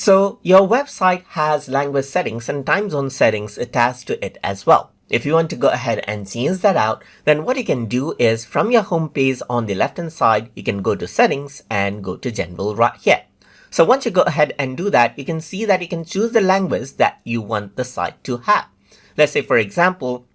So your website has language settings and time zone settings attached to it as well. If you want to go ahead and change that out, then what you can do is from your home page on the left hand side, you can go to settings and go to general right here. So once you go ahead and do that, you can see that you can choose the language that you want the site to have. Let's say, for example,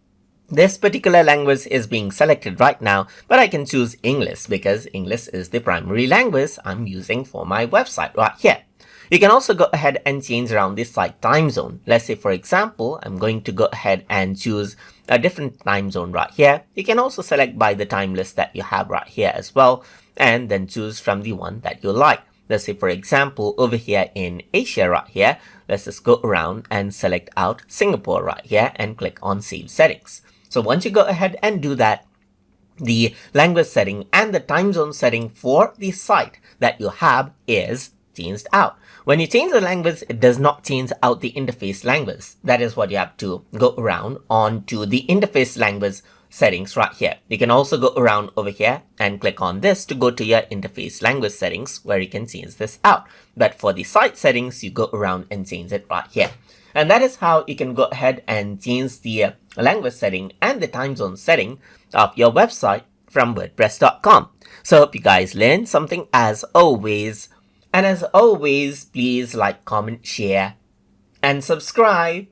this particular language is being selected right now, but I can choose English because English is the primary language I'm using for my website right here. You can also go ahead and change around the site time zone. Let's say, for example, I'm going to go ahead and choose a different time zone right here. You can also select by the time list that you have right here as well, and then choose from the one that you like. Let's say, for example, over here in Asia right here, let's just go around and select out Singapore right here and click on Save Settings. So once you go ahead and do that, the language setting and the time zone setting for the site that you have is changed out. When you change the language, it does not change out the interface language. That is what you have to go around onto the interface language settings right here. You can also go around over here and click on this to go to your interface language settings where you can change this out. But for the site settings, you go around and change it right here. And that is how you can go ahead and change the language setting and the time zone setting of your website from wordpress.com. So I hope you guys learned something as always. And as always, please like, comment, share, and subscribe.